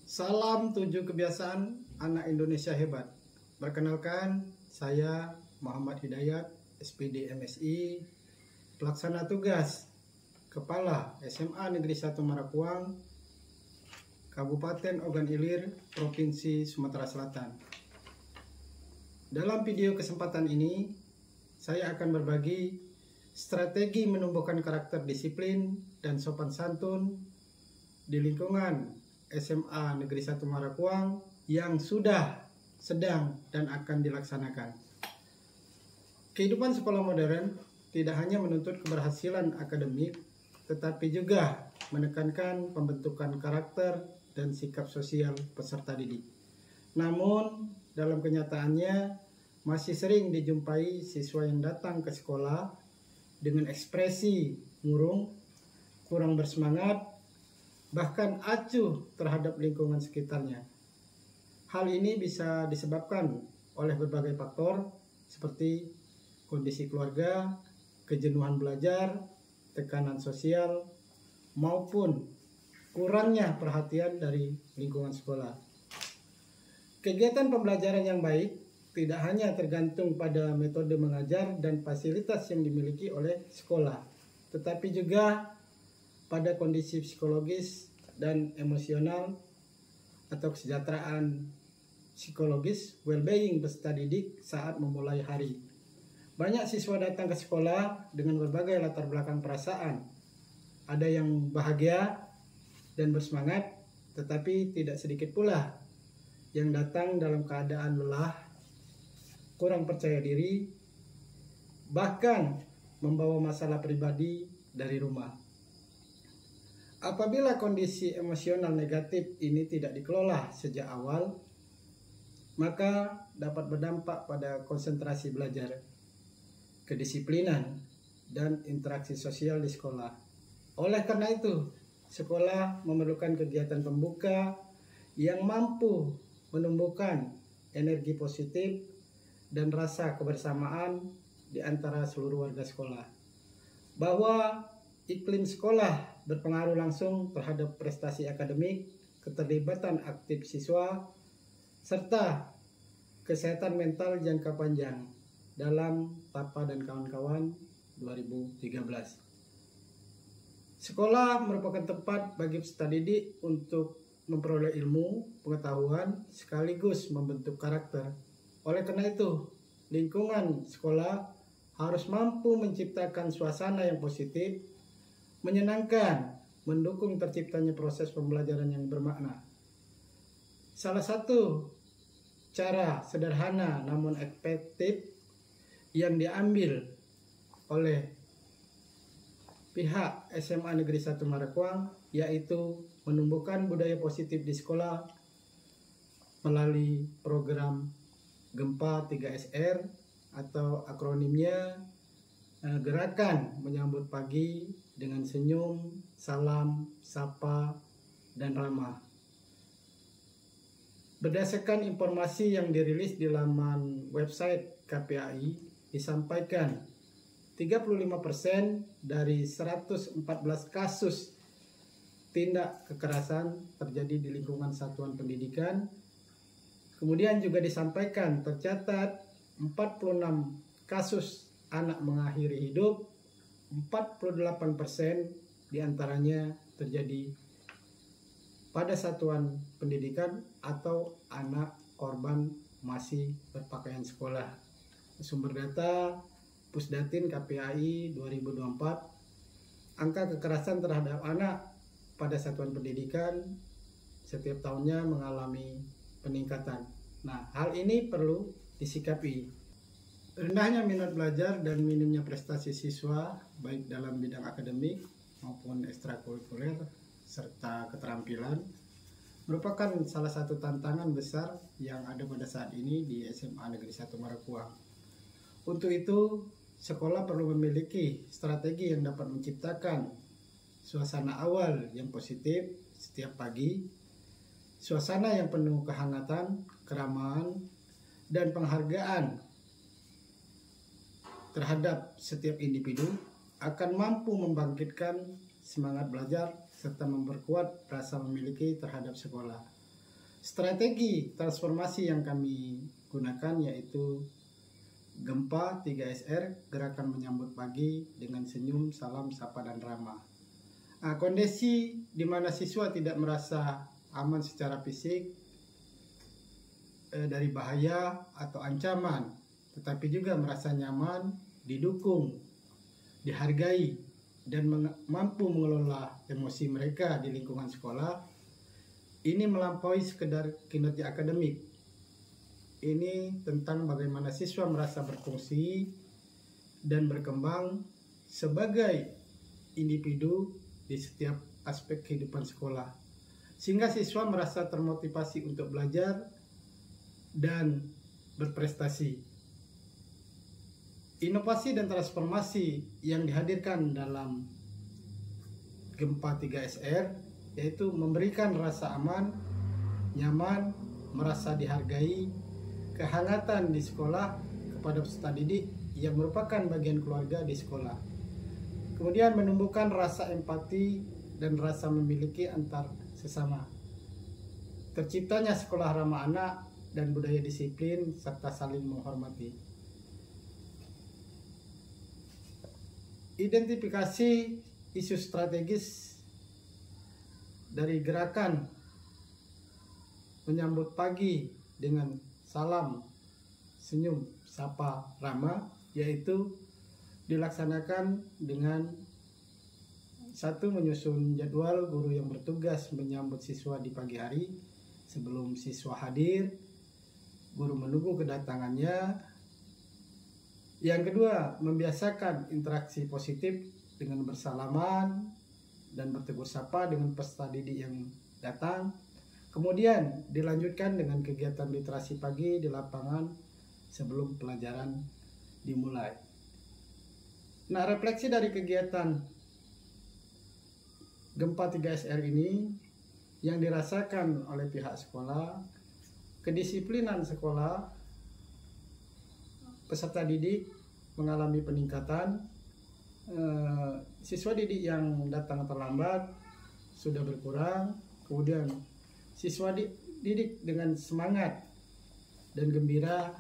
Salam 7 kebiasaan anak Indonesia hebat. Perkenalkan, saya Muhammad Hidayat, SPD MSI, pelaksana tugas Kepala SMA Negeri 1 Marakuang, Kabupaten Ogan Ilir, Provinsi Sumatera Selatan. Dalam video kesempatan ini, saya akan berbagi strategi menumbuhkan karakter disiplin dan sopan santun di lingkungan SMA Negeri 1 Marakuang yang sudah, sedang, dan akan dilaksanakan. Kehidupan sekolah modern tidak hanya menuntut keberhasilan akademik, tetapi juga menekankan pembentukan karakter dan sikap sosial peserta didik. Namun, dalam kenyataannya masih sering dijumpai siswa yang datang ke sekolah dengan ekspresi murung, kurang bersemangat, bahkan acuh terhadap lingkungan sekitarnya. Hal ini bisa disebabkan oleh berbagai faktor seperti kondisi keluarga, kejenuhan belajar, tekanan sosial, maupun kurangnya perhatian dari lingkungan sekolah. Kegiatan pembelajaran yang baik tidak hanya tergantung pada metode mengajar dan fasilitas yang dimiliki oleh sekolah, tetapi juga pada kondisi psikologis dan emosional atau kesejahteraan psikologis, well-being peserta didik saat memulai hari. Banyak siswa datang ke sekolah dengan berbagai latar belakang perasaan. Ada yang bahagia dan bersemangat, tetapi tidak sedikit pula yang datang dalam keadaan lelah, kurang percaya diri, bahkan membawa masalah pribadi dari rumah. Apabila kondisi emosional negatif ini tidak dikelola sejak awal, maka dapat berdampak pada konsentrasi belajar, kedisiplinan, dan interaksi sosial di sekolah. Oleh karena itu, sekolah memerlukan kegiatan pembuka yang mampu menumbuhkan energi positif dan rasa kebersamaan di antara seluruh warga sekolah. Bahwa iklim sekolah berpengaruh langsung terhadap prestasi akademik, keterlibatan aktif siswa, serta kesehatan mental jangka panjang dalam TAPA dan kawan-kawan 2013. Sekolah merupakan tempat bagi peserta didik untuk memperoleh ilmu, pengetahuan, sekaligus membentuk karakter. Oleh karena itu, lingkungan sekolah harus mampu menciptakan suasana yang positif, menyenangkan, mendukung terciptanya proses pembelajaran yang bermakna. Salah satu cara sederhana namun efektif yang diambil oleh pihak SMA Negeri 1 Marakuang yaitu menumbuhkan budaya positif di sekolah melalui program Gempa 3SR atau akronimnya Gerakan Menyambut Pagi dengan Senyum, Salam, Sapa, dan Ramah. Berdasarkan informasi yang dirilis di laman website KPAI, disampaikan 35% dari 114 kasus tindak kekerasan terjadi di lingkungan satuan pendidikan. Kemudian juga disampaikan tercatat 46 kasus anak mengakhiri hidup, 48% diantaranya terjadi pada satuan pendidikan atau anak korban masih berpakaian sekolah. Sumber data Pusdatin KPAI 2024, angka kekerasan terhadap anak pada satuan pendidikan setiap tahunnya mengalami peningkatan. Nah, hal ini perlu disikapi. Rendahnya minat belajar dan minimnya prestasi siswa baik dalam bidang akademik maupun ekstrakurikuler serta keterampilan merupakan salah satu tantangan besar yang ada pada saat ini di SMA Negeri 1 Marakuang. Untuk itu, sekolah perlu memiliki strategi yang dapat menciptakan suasana awal yang positif setiap pagi, suasana yang penuh kehangatan, keramahan, dan penghargaan terhadap setiap individu akan mampu membangkitkan semangat belajar serta memperkuat rasa memiliki terhadap sekolah. Strategi transformasi yang kami gunakan yaitu Gempa 3SR, gerakan menyambut pagi dengan senyum, salam, sapa, dan ramah. Kondisi di mana siswa tidak merasa aman secara fisik dari bahaya atau ancaman, tetapi juga merasa nyaman, didukung, dihargai, dan mampu mengelola emosi mereka di lingkungan sekolah. Ini melampaui sekedar kinerja akademik. Ini tentang bagaimana siswa merasa berfungsi dan berkembang sebagai individu di setiap aspek kehidupan sekolah, sehingga siswa merasa termotivasi untuk belajar dan berprestasi. Inovasi dan transformasi yang dihadirkan dalam Gempa 3SR yaitu memberikan rasa aman, nyaman, merasa dihargai, kehangatan di sekolah kepada peserta didik yang merupakan bagian keluarga di sekolah. Kemudian menumbuhkan rasa empati dan rasa memiliki antar sesama. Terciptanya sekolah ramah anak dan budaya disiplin serta saling menghormati. Identifikasi isu strategis dari gerakan menyambut pagi dengan salam, senyum, sapa, ramah, yaitu dilaksanakan dengan satu, menyusun jadwal guru yang bertugas menyambut siswa di pagi hari. Sebelum siswa hadir, guru menunggu kedatangannya. Yang kedua, membiasakan interaksi positif dengan bersalaman dan bertegur sapa dengan peserta didik yang datang. Kemudian dilanjutkan dengan kegiatan literasi pagi di lapangan sebelum pelajaran dimulai. Nah, refleksi dari kegiatan Gempa 3SR ini yang dirasakan oleh pihak sekolah, kedisiplinan sekolah, peserta didik mengalami peningkatan, siswa didik yang datang terlambat sudah berkurang, kemudian siswa didik dengan semangat dan gembira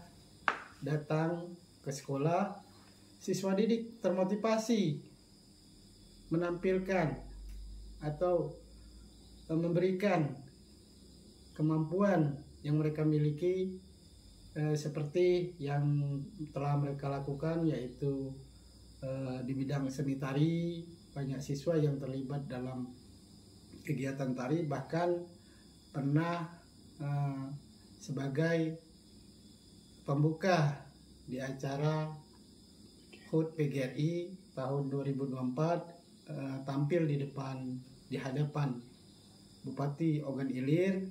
datang ke sekolah, siswa didik termotivasi menampilkan atau memberikan kemampuan yang mereka miliki seperti yang telah mereka lakukan, yaitu di bidang seni tari. Banyak siswa yang terlibat dalam kegiatan tari, bahkan pernah sebagai pembuka di acara HUT PGRI tahun 2024, tampil di hadapan Bupati Ogan Ilir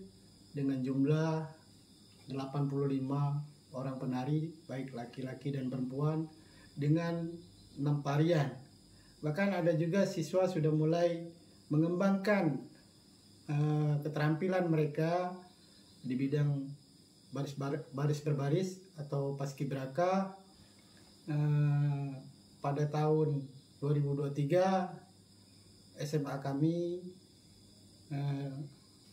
dengan jumlah 85 orang penari, baik laki-laki dan perempuan, dengan 6 tarian. Bahkan ada juga siswa sudah mulai mengembangkan keterampilan mereka di bidang baris berbaris atau paskibraka. Pada tahun 2023 SMA kami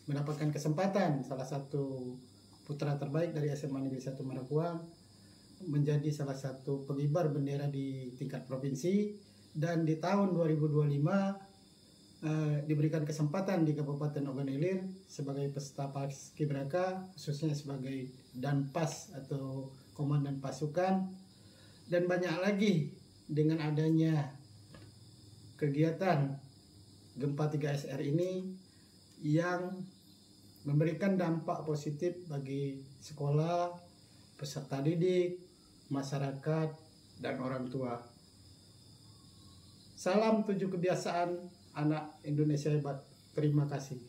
mendapatkan kesempatan, salah satu putra terbaik dari SMA Negeri 1 Marakuang menjadi salah satu pengibar bendera di tingkat provinsi, dan di tahun 2025 diberikan kesempatan di Kabupaten Ogan Ilir sebagai peserta paskibraka, khususnya sebagai Danpas atau komandan pasukan. Dan banyak lagi dengan adanya kegiatan Gempa 3SR ini yang memberikan dampak positif bagi sekolah, peserta didik, masyarakat, dan orang tua. Salam 7 kebiasaan anak Indonesia hebat. Terima kasih.